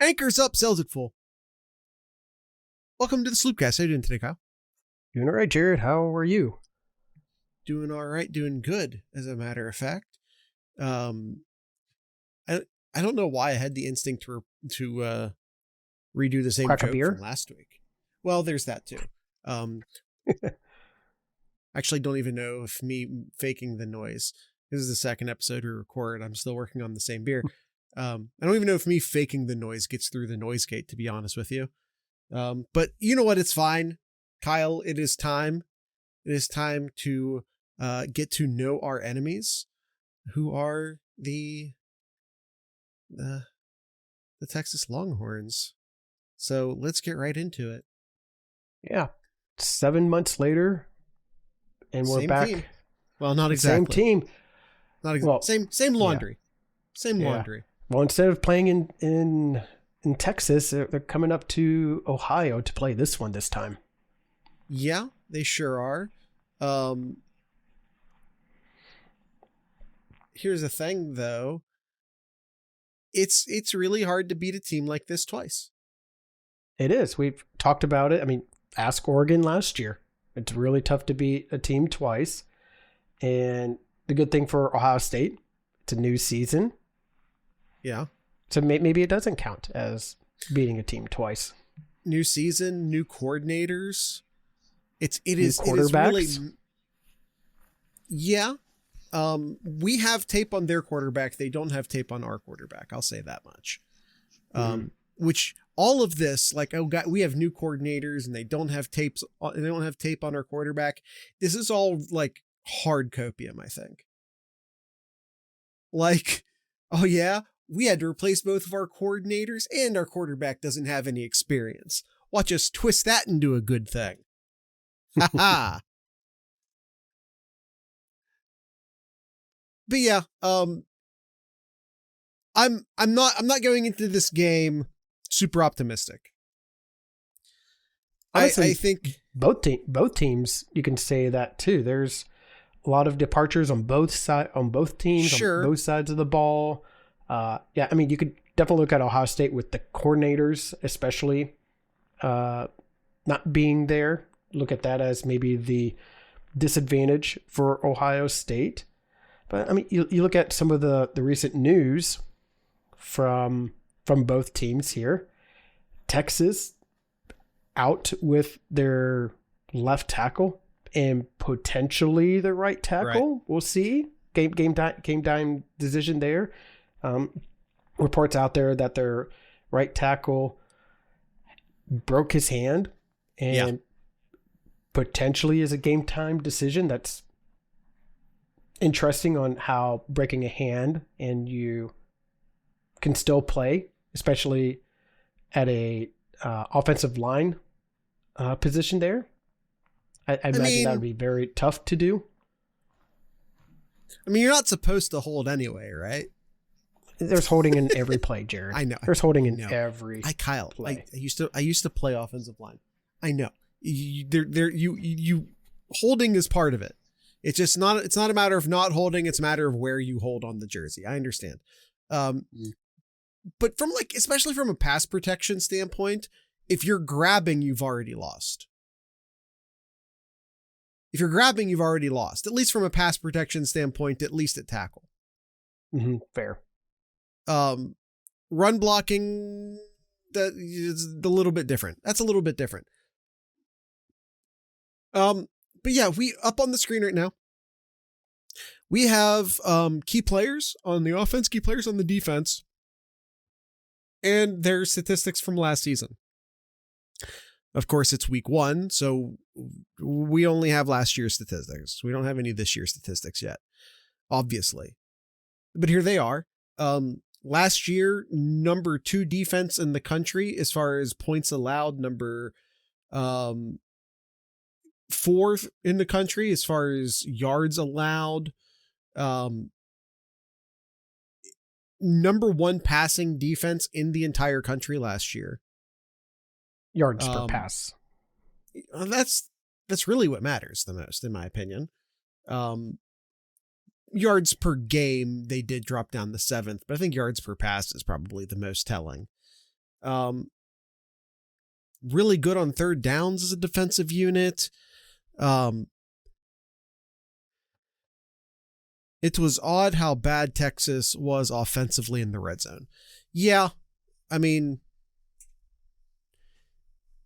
Anchors up, sails it full. Welcome to the Sloopcast. How you doing today, Kyle? Doing all right, Jared. How are you? Doing all right, doing good, as a matter of fact. I don't know why I had the instinct to redo the same Crack a joke beer? from last week. Well, there's that too. Actually don't even know if me faking the noise. This is the second episode we record. I'm still working on the same beer. I don't even know if me faking the noise gets through the noise gate, to be honest with you. But you know what? It's fine. Kyle, it is time. It is time to get to know our enemies, who are the Texas Longhorns. So let's get right into it. Yeah. 7 months later, and we're Same back. team. Well, not exactly. Same team. Not exactly. Well, same laundry. Yeah. Same laundry. Well, instead of playing in Texas, they're coming up to Ohio to play this one this time. Yeah, they sure are. Here's the thing, though. It's really hard to beat a team like this twice. It is. We've talked about it. I mean, ask Oregon last year. It's really tough to beat a team twice. And the good thing for Ohio State, it's a new season. Yeah. So maybe it doesn't count as beating a team twice. New season, new coordinators. It New is quarterbacks. really. Yeah. We have tape on their quarterback. They don't have tape on our quarterback. I'll say that much. Which all of this, like, oh God, we have new coordinators and they don't have tapes. They don't have tape on our quarterback. This is all like hard copium, I think. Like, oh yeah, we had to replace both of our coordinators and our quarterback doesn't have any experience. Watch us twist that into a good thing. Ha ha. But yeah, I'm not going into this game super optimistic. Honestly, I think both teams, you can say that too. There's a lot of departures on both teams, Sure. on both sides of the ball. Yeah, I mean, you could definitely look at Ohio State with the coordinators, especially not being there. Look at that as maybe the disadvantage for Ohio State. But I mean, you look at some of the recent news from both teams here. Texas out with their left tackle and potentially the right tackle. Right. We'll see. Game time decision there. Reports out there that their right tackle broke his hand and potentially is a game time decision. That's interesting on how breaking a hand and you can still play, especially at a offensive line position there. I imagine that would be very tough to do. I mean, you're not supposed to hold anyway, right? There's holding in every play, Jared. I know. There's holding in every Kyle, play. I used to play offensive line. I know. You holding is part of it. It's just not. It's not a matter of not holding. It's a matter of where you hold on the jersey. I understand. But from especially from a pass protection standpoint, if you're grabbing, you've already lost. If you're grabbing, you've already lost. At least from a pass protection standpoint, at least at tackle. Fair. Run blocking, that is a little bit different. That's a little bit different. But yeah, we up on the screen right now. We have key players on the offense, key players on the defense, and their statistics from last season. Of course, it's week 1, so we only have last year's statistics. We don't have any of this year's statistics yet, obviously. But here they are. Last year, number 2 defense in the country as far as points allowed, number 4th in the country as far as yards allowed. Number 1 passing defense in the entire country last year. Yards per pass. That's really what matters the most, in my opinion. Yards per game, they did drop down to 7th, but I think yards per pass is probably the most telling. Really good on third downs as a defensive unit. It was odd how bad Texas was offensively in the red zone. Yeah, I mean,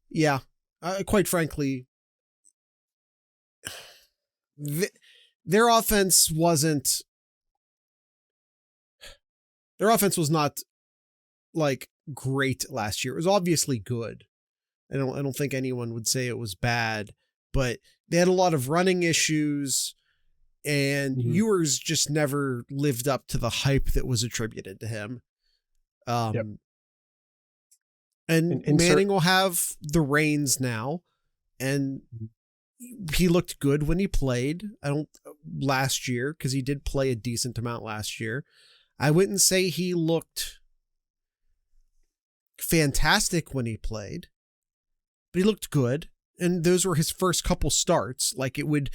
yeah, quite frankly, their offense wasn't. Their offense was not like great last year. It was obviously good. I don't think anyone would say it was bad, but they had a lot of running issues, and Ewers just never lived up to the hype that was attributed to him. Yep. And Manning will have the reins now, and he looked good when he played. Last year, because he did play a decent amount last year. I wouldn't say he looked fantastic when he played, but he looked good. And those were his first couple starts. Like it would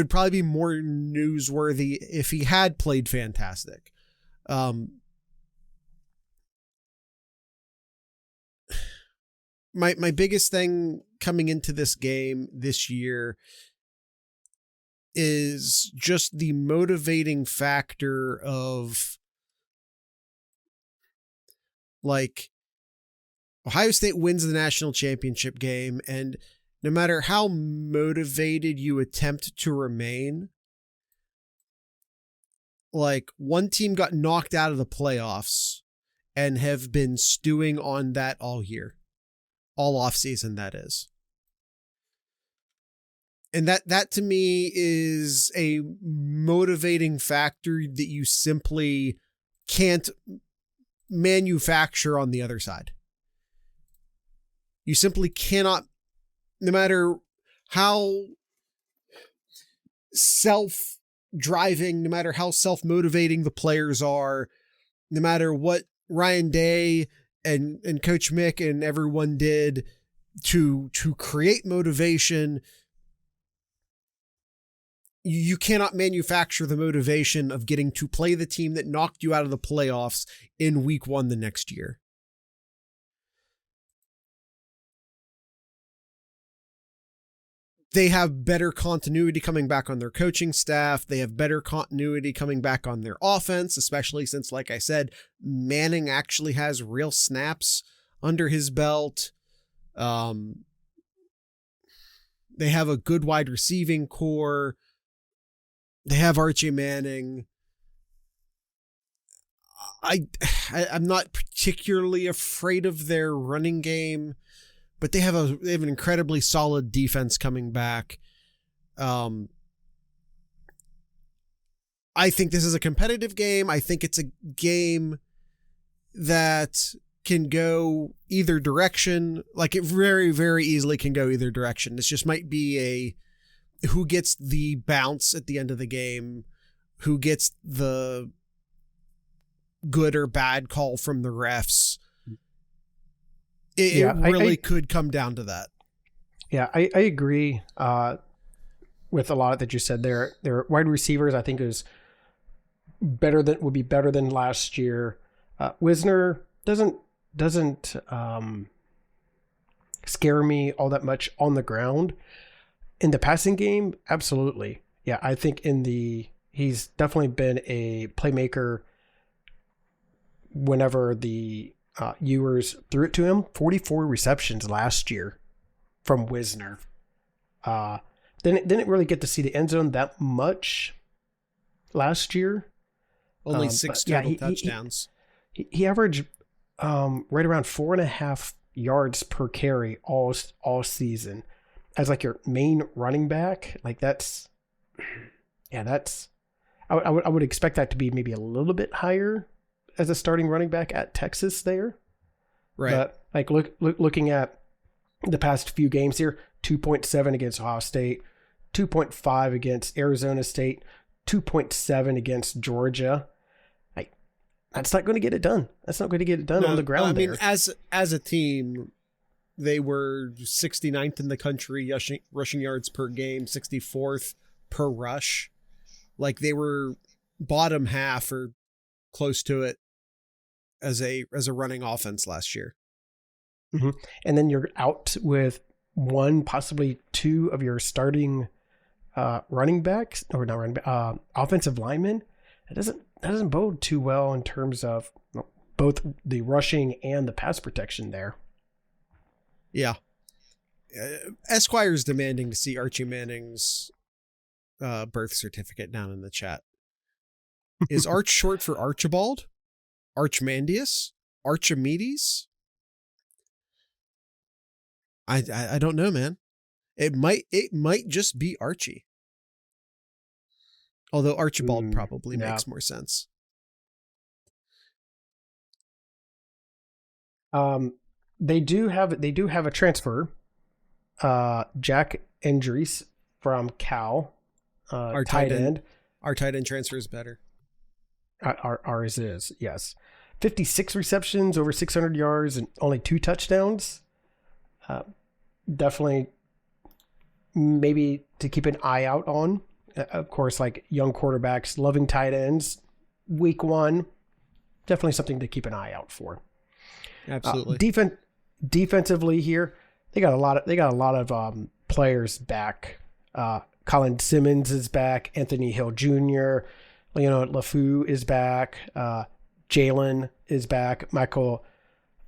probably be more newsworthy if he had played fantastic. My biggest thing coming into this game this year is just the motivating factor of, like, Ohio State wins the national championship game, and no matter how motivated you attempt to remain, like, one team got knocked out of the playoffs and have been stewing on that all year, all offseason, that is. And that to me is a motivating factor that you simply can't manufacture on the other side. You simply cannot, no matter how self-driving, no matter how self-motivating the players are, no matter what Ryan Day and Coach Mick and everyone did to create motivation, you cannot manufacture the motivation of getting to play the team that knocked you out of the playoffs in week 1 the next year. They have better continuity coming back on their coaching staff. They have better continuity coming back on their offense, especially since, like I said, Manning actually has real snaps under his belt. They have a good wide receiving core. They have Archie Manning. I'm not particularly afraid of their running game, but they have an incredibly solid defense coming back. I think this is a competitive game. I think it's a game that can go either direction. Like, it very, very easily can go either direction. This just might be a who gets the bounce at the end of the game, who gets the good or bad call from the refs. It really could come down to that. Yeah, I agree with a lot that you said there. Their wide receivers, I think, would be better than last year. Wisner doesn't scare me all that much on the ground. In the passing game, absolutely. Yeah, I think he's definitely been a playmaker whenever the Ewers threw it to him. 44 receptions last year from Wisner. Didn't really get to see the end zone that much last year. Only 6 total touchdowns. He averaged right around 4.5 yards per carry all season. As like your main running back, like I would expect that to be maybe a little bit higher as a starting running back at Texas there. Right. But like looking at the past few games here, 2.7 against Ohio State, 2.5 against Arizona State, 2.7 against Georgia. Like, that's not going to get it done. That's not going to get it done on the ground. I mean, as a team, they were 69th in the country rushing yards per game, 64th per rush. Like, they were bottom half or close to it as a running offense last year. Mm-hmm. And then you're out with one, possibly two of your starting running backs, or not running back, offensive linemen. That doesn't bode too well in terms of both the rushing and the pass protection there. Yeah. Esquire's demanding to see Archie Manning's birth certificate down in the chat. Is Arch short for Archibald? Archimandius? Archimedes? I don't know, man. It might just be Archie. Although Archibald probably makes more sense. They do have a transfer. Jack Endries from Cal, our tight end. Our tight end transfer is better. Ours is, yes. 56 receptions, over 600 yards, and only 2 touchdowns. Definitely maybe to keep an eye out on. Of course, like young quarterbacks, loving tight ends. Week 1, definitely something to keep an eye out for. Absolutely. Defensively here, they got a lot of players back. Colin Simmons is back. Anthony Hill Jr., Leonard LaFou is back. Jalen is back. Michael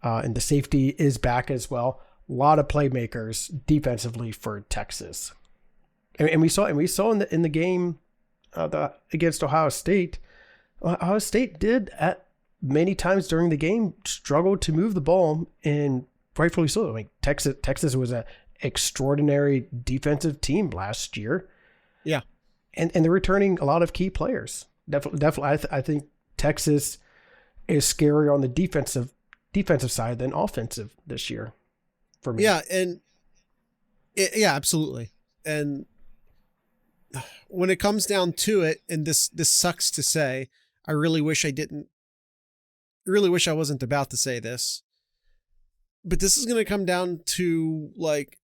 and the safety is back as well. A lot of playmakers defensively for Texas, and we saw in the game against Ohio State. Ohio State did at many times during the game struggle to move the ball, and rightfully so. I mean, Texas was an extraordinary defensive team last year. Yeah, and they're returning a lot of key players. Definitely, I think Texas is scarier on the defensive side than offensive this year. For me. Yeah, yeah, absolutely. And when it comes down to it, and this sucks to say, I really wish I wasn't about to say this, but this is going to come down to like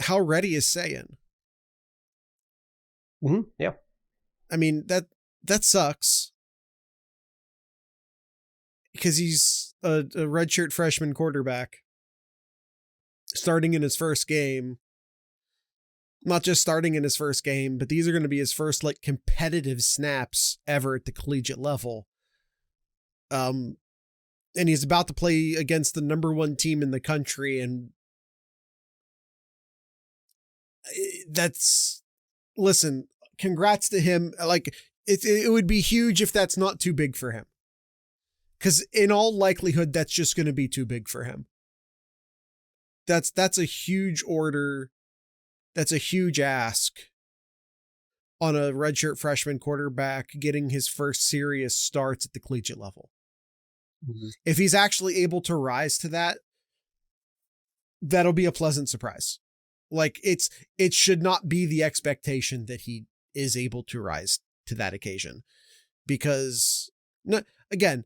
how ready is Sayin. Mm-hmm. Yeah, I mean that sucks because he's a redshirt freshman quarterback. Starting in his first game, not just starting in his first game, but these are going to be his first like competitive snaps ever at the collegiate level. And he's about to play against the number 1 team in the country. And listen, congrats to him. Like it would be huge if that's not too big for him. 'Cause in all likelihood, that's just going to be too big for him. That's a huge order. That's a huge ask on a redshirt freshman quarterback getting his first serious starts at the collegiate level. Mm-hmm. If he's actually able to rise to that, that'll be a pleasant surprise. Like it should not be the expectation that he is able to rise to that occasion, because again,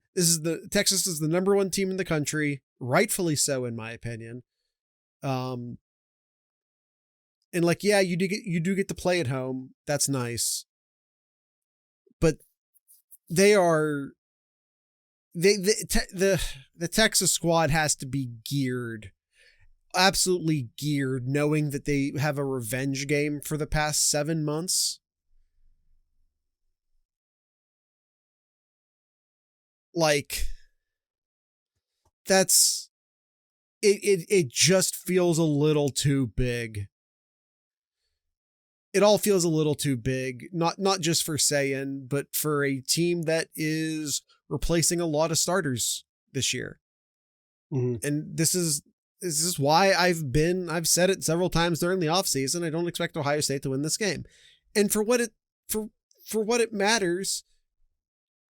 Texas is the number 1 team in the country, rightfully so, in my opinion. And like, yeah, you do get to play at home. That's nice. But the Texas squad has to be geared, absolutely geared, knowing that they have a revenge game for the past 7 months. Like that's it just feels a little too big. It all feels a little too big, not just for Sayin, but for a team that is replacing a lot of starters this year. Mm-hmm. And this is why I've said it several times during the offseason. I don't expect Ohio State to win this game. And for what it matters,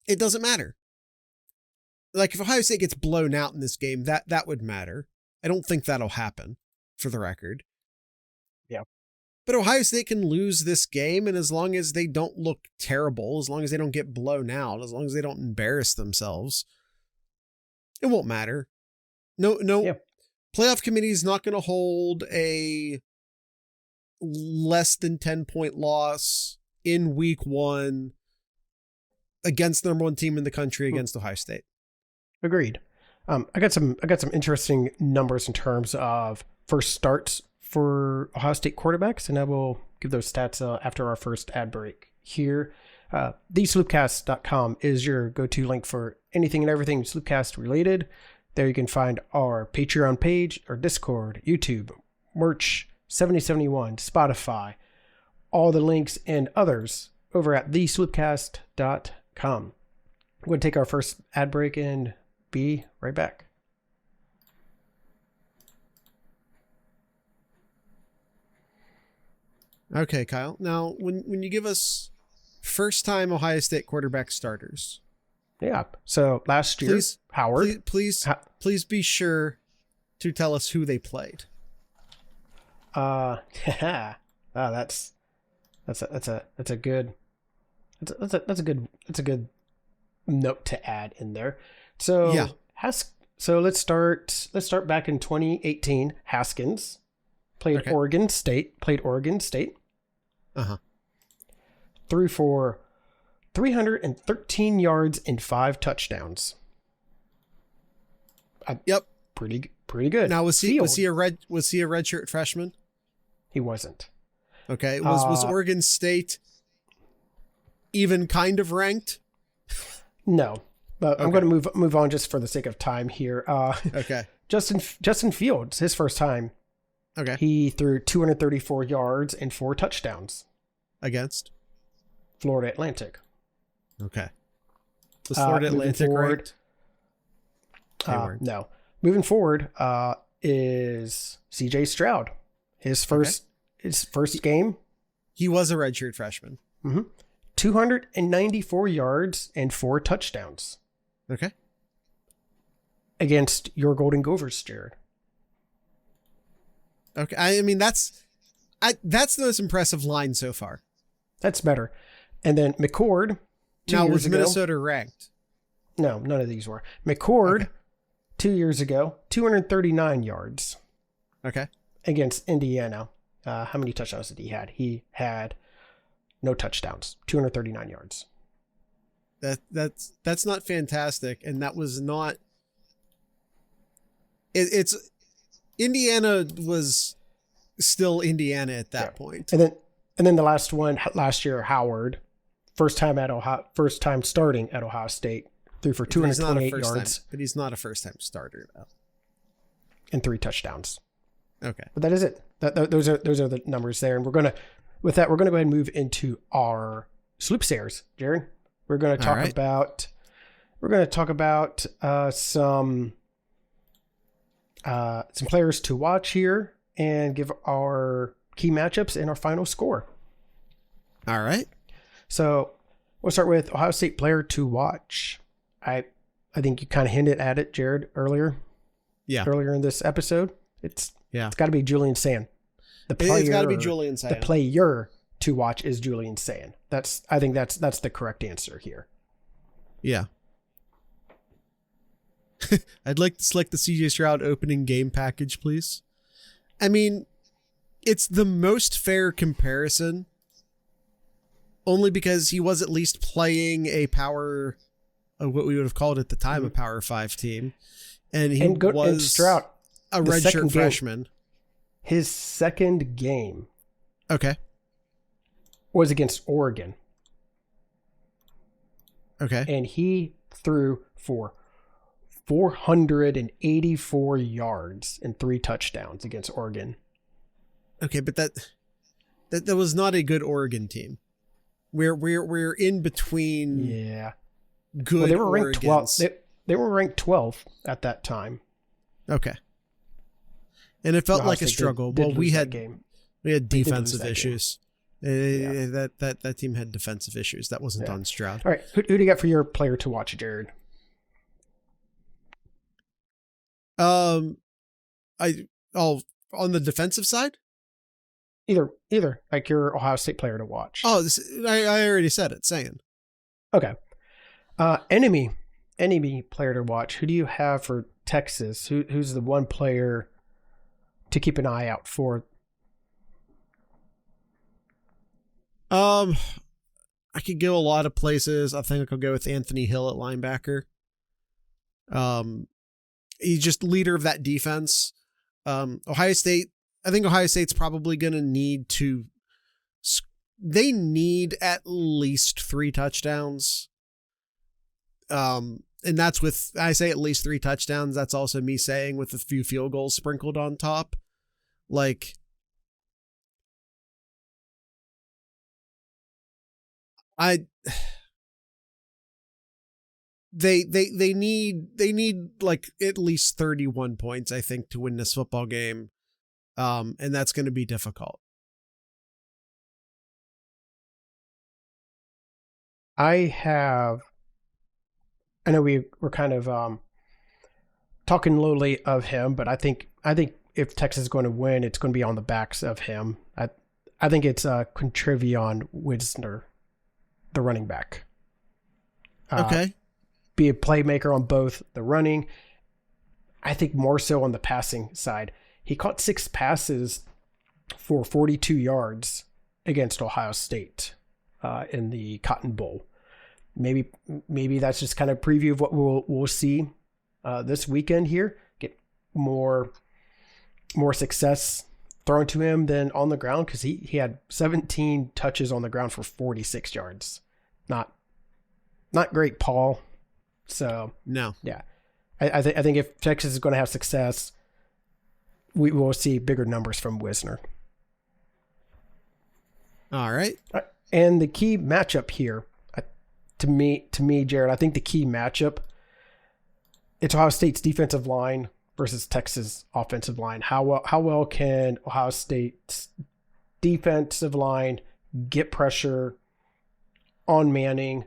it doesn't matter. Like if Ohio State gets blown out in this game, that would matter. I don't think that'll happen, for the record. Yeah. But Ohio State can lose this game, and as long as they don't look terrible, as long as they don't get blown out, as long as they don't embarrass themselves, it won't matter. No. Yeah. Playoff committee is not going to hold a less than 10-point loss in week 1 against the number 1 team in the country against Ohio State. Agreed. I got some interesting numbers in terms of first starts for Ohio State quarterbacks, and I will give those stats after our first ad break here. TheSloopcast.com is your go-to link for anything and everything Sloopcast related. There you can find our Patreon page, our Discord, YouTube, merch, 7071, Spotify, all the links and others over at TheSloopcast.com. We're going to take our first ad break and be right back. Okay, Kyle. Now, when you give us first-time Ohio State quarterback starters. Yeah. So last year, Howard. Please be sure to tell us who they played. That's a good note to add in there. So yeah. Let's start back in 2018. Haskins played Oregon State. Uh-huh. Threw for 313 yards and 5 touchdowns. Yep. Pretty good. Now was he a redshirt freshman? He wasn't. Okay. Was Oregon State even kind of ranked? No. But I'm going to move on just for the sake of time here. Okay. Justin Fields, his first time. Okay. He threw 234 yards and 4 touchdowns. Against? Florida Atlantic. Okay. Was Florida Atlantic ranked? No. Moving forward is CJ Stroud. His first game. He was a redshirt freshman. Mm-hmm. 294 yards and 4 touchdowns. Okay. Against your Golden Gophers, Jared. Okay. I mean, that's the most impressive line so far. That's better. And then McCord. Was Minnesota ranked? No, none of these were. McCord, 2 years ago, 239 yards. Okay. Against Indiana. How many touchdowns did he had? He had no touchdowns. 239 yards. That's not fantastic, and that was not. It's Indiana was still Indiana at that point. And then the last one last year, Howard, first time starting at Ohio State, threw for 228 yards. But he's not a first time starter though. And 3 touchdowns. Okay. But that is it. Those are the numbers there, and we're gonna go ahead and move into our sloop sayers, Jared. We're gonna talk about some players to watch here and give our key matchups and our final score. All right. So we'll start with Ohio State player to watch. I think you kind of hinted at it, Jared, earlier. Yeah. Earlier in this episode. It's got to be Julian Sand. It's got to be Julian Sand. The player to watch is Julian Sand. I think that's the correct answer here. Yeah. I'd like to select the CJ Stroud opening game package, please. I mean, it's the most fair comparison only because he was at least playing a power, what we would have called at the time, a Power 5 team. And was Stroud, a redshirt freshman. His second game was against Oregon. Okay. And he threw for 484 yards and 3 touchdowns against Oregon. Okay, but that was not a good Oregon team. We're in between. Yeah. Good. Well, they were ranked 12. They were ranked 12 at that time. Okay. And it felt like a struggle. We had defensive issues. That team had defensive issues. That wasn't on Stroud. All right, who do you got for your player to watch, Jared? On the defensive side? Either like your Ohio State player to watch. Oh, I already said it. Saying. Okay. Enemy player to watch. Who do you have for Texas? Who's the one player to keep an eye out for? I could go a lot of places. I think I could go with Anthony Hill at linebacker. He's just leader of that defense. Ohio State, I think Ohio State's probably going to need to, they need at least 3 touchdowns. And that's with, I say at least 3 touchdowns. That's also me saying with a few field goals sprinkled on top. Like, they need like at least 31 points, I think, to win this football game. And that's going to be difficult. I know we're kind of talking lowly of him, but I think if Texas is going to win, it's going to be on the backs of him. I think it's Quintrivion Wisner, the running back. Okay. Be a playmaker on both the running. I think more so on the passing side. He caught 6 passes for 42 yards against Ohio State in the Cotton Bowl. Maybe that's just kind of a preview of what we'll see this weekend here. Get more success thrown to him than on the ground, because he had 17 touches on the ground for 46 yards. Not great, Paul. So no, yeah, I think if Texas is going to have success, we will see bigger numbers from Wisner. All right. And the key matchup here, to me, Jared, I think the key matchup, it's Ohio State's defensive line versus Texas offensive line. How well can Ohio State's defensive line get pressure on Manning,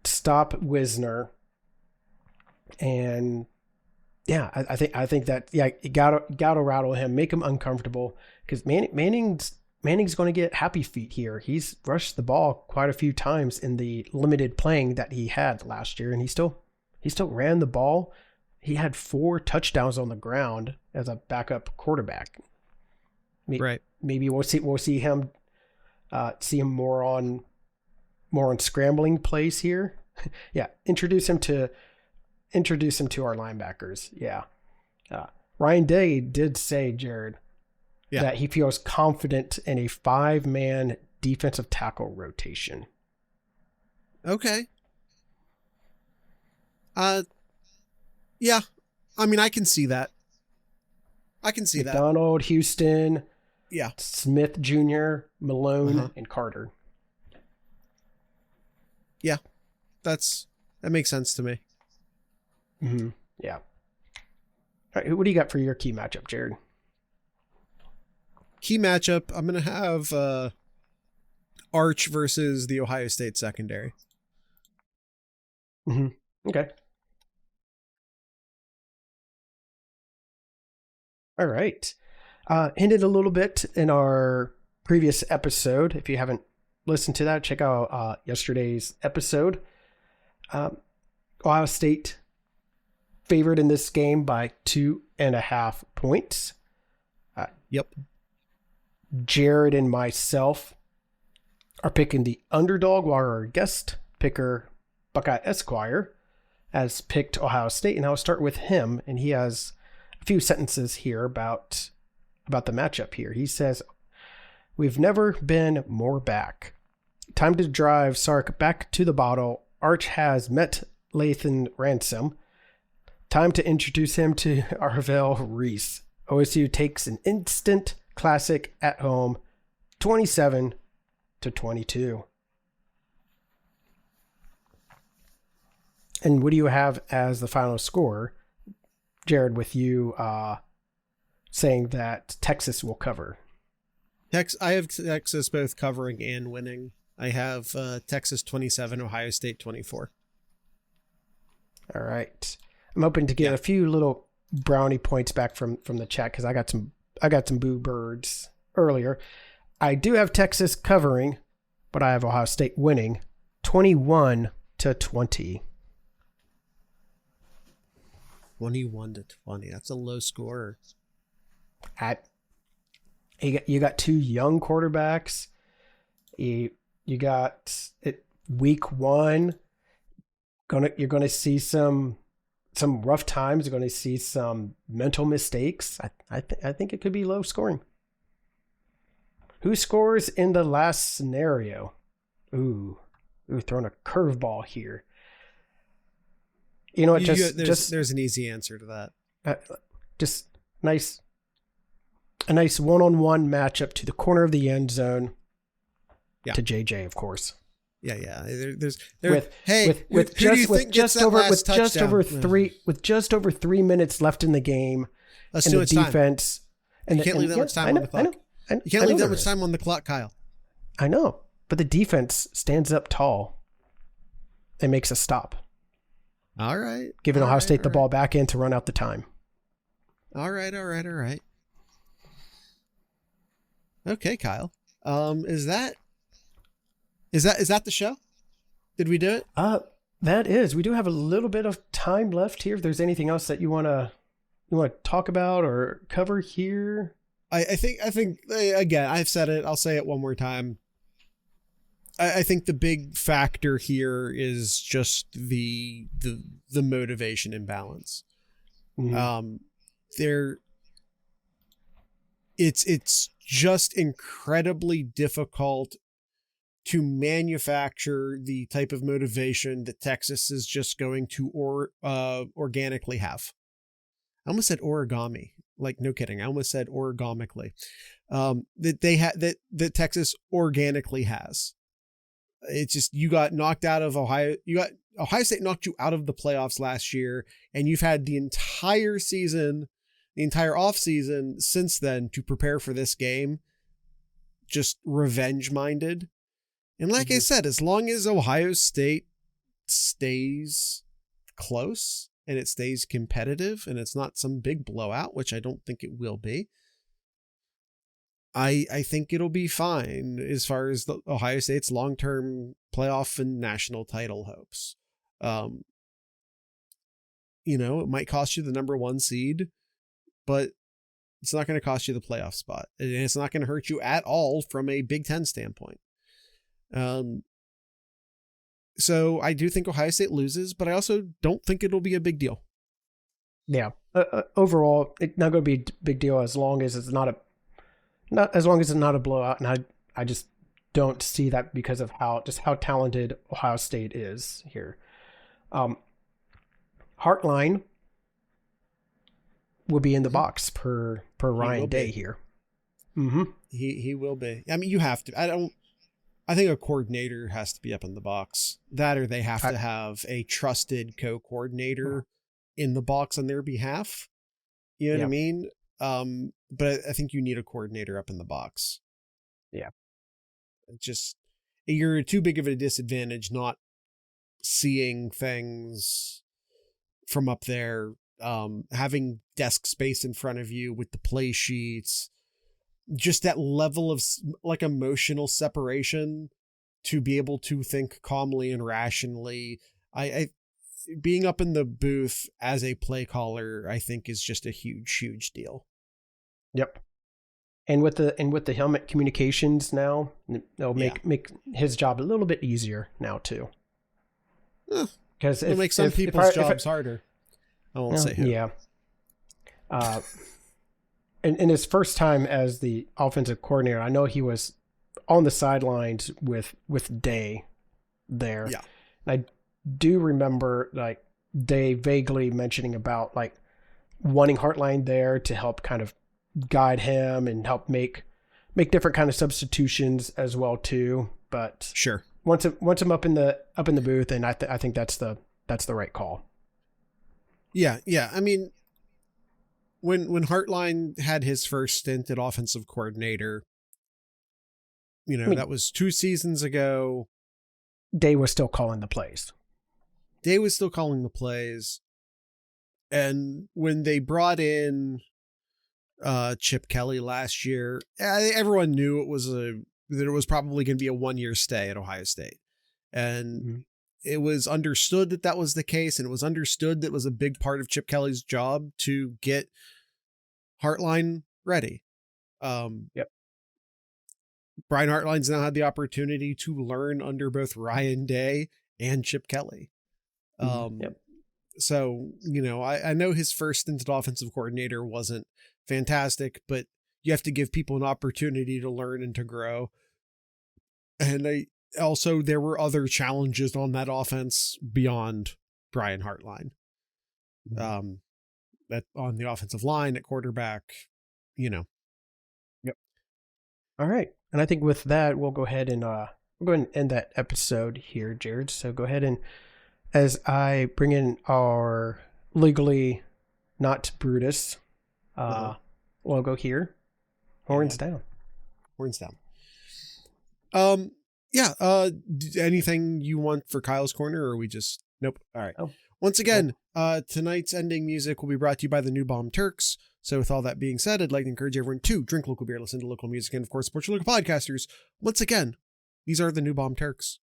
stop Wisner, and yeah, I think that you gotta rattle him, make him uncomfortable, because Manning's going to get happy feet here. He's rushed the ball quite a few times in the limited playing that he had last year, and he still ran the ball. He had 4 touchdowns on the ground as a backup quarterback. Right. Maybe we'll see him more on scrambling plays here. Yeah, introduce him to our linebackers. Yeah. Ryan Day did say, Jared, that he feels confident in a 5-man defensive tackle rotation. Okay. Yeah. I mean, I can see that. McDonald, Houston, yeah, Smith Jr., Malone, and Carter. Yeah. That makes sense to me. Mm-hmm. Yeah. All right, what do you got for your key matchup, Jared? Key matchup, I'm going to have Arch versus the Ohio State secondary. Mm-hmm. Okay. All right. Hinted a little bit in our previous episode. If you haven't listened to that, check out yesterday's episode. Ohio State favored in this game by 2.5 points. Yep. Jared and myself are picking the underdog, while our guest picker, Buckeye Esquire, has picked Ohio State. And I'll start with him, and he has a few sentences here about the matchup here. He says, "We've never been more back. Time to drive Sark back to the bottle. Arch has met Lathan Ransom. Time to introduce him to Arvell Reese. OSU takes an instant classic at home, 27-22. And what do you have as the final score, Jared, with you saying that Texas will cover? I have Texas both covering and winning. I have Texas 27, Ohio State 24. All right. I'm hoping to get a few little brownie points back from the chat, because I got some boo birds earlier. I do have Texas covering, but I have Ohio State winning 21-20. 21-20. That's a low score. You got 2 young quarterbacks. You got it week 1. You're gonna see some some rough times. You're going to see some mental mistakes. I think it could be low scoring. Who scores in the last scenario? Ooh, throwing a curveball here. You know what? There's an easy answer to that. Just a nice one-on-one matchup to the corner of the end zone. Yeah. To JJ, of course. Yeah. With just over 3 minutes left in the game, and the defense. And you can't leave that much time on the clock. You can't leave that much time on the clock, Kyle. I know, but the defense stands up tall and makes a stop. All right. Giving Ohio State the ball back in to run out the time. All right. Okay, Kyle. Is that the show? Did we do it? That is. We do have a little bit of time left here. If there's anything else that you want to talk about or cover here, I think again, I've said it. I'll say it one more time. I think the big factor here is just the motivation imbalance. Mm-hmm. It's just incredibly difficult to manufacture the type of motivation that Texas is just going to organically have. I almost said origami. Like, no kidding. I almost said origamically. That Texas organically has. It's just, you got knocked out of Ohio. Ohio State knocked you out of the playoffs last year, and you've had the entire season, the entire off season since then to prepare for this game, just revenge minded. And like I said, as long as Ohio State stays close and it stays competitive and it's not some big blowout, which I don't think it will be, I think it'll be fine as far as the Ohio State's long-term playoff and national title hopes. It might cost you the number 1 seed, but it's not going to cost you the playoff spot. And it's not going to hurt you at all from a Big Ten standpoint. So I do think Ohio State loses, but I also don't think it'll be a big deal. Yeah. Overall, it's not going to be a big deal as long as it's not a blowout. And I just don't see that because of how talented Ohio State is here. Heartline will be in the box per Ryan Day here. Mm-hmm. He will be. I mean, you have to. I think a coordinator has to be up in the box. That, or they have to have a trusted co-coordinator in the box on their behalf. You know what I mean? But I think you need a coordinator up in the box. Yeah. You're too big of a disadvantage not seeing things from up there, having desk space in front of you with the play sheets, just that level of like emotional separation to be able to think calmly and rationally. I being up in the booth as a play caller, I think, is just a huge deal. Yep. And with the helmet communications now, it'll make his job a little bit easier now too. Because it'll make some people's jobs harder. I won't say who. Yeah. In his first time as the offensive coordinator, I know he was on the sidelines with Day there. Yeah. And I do remember like Day vaguely mentioning about like wanting Heartline there to help kind of guide him and help make different kind of substitutions as well too. But sure, once I'm up in the booth, and I think that's the right call. Yeah. I mean, when Heartline had his first stint at offensive coordinator, that was 2 seasons ago. Day was still calling the plays. And when they brought in Chip Kelly last year, everyone knew that it was probably going to be a 1-year stay at Ohio State. And it was understood that was the case. And it was understood that it was a big part of Chip Kelly's job to get Heartline ready. Yep. Brian Hartline's now had the opportunity to learn under both Ryan Day and Chip Kelly. Yep. So, I know his first stint as offensive coordinator wasn't fantastic, but you have to give people an opportunity to learn and to grow. And there were other challenges on that offense beyond Brian Hartline. That on the offensive line, at quarterback, Yep. All right. And I think with that, we'll go ahead and end that episode here, Jared. So go ahead and, as I bring in our legally not Brutus logo here, horns down. Horns down. Anything you want for Kyle's Corner, or are we just nope? All right. Oh. Once again, tonight's ending music will be brought to you by the New Bomb Turks. So with all that being said, I'd like to encourage everyone to drink local beer, listen to local music, and of course support your local podcasters. Once again, these are the New Bomb Turks.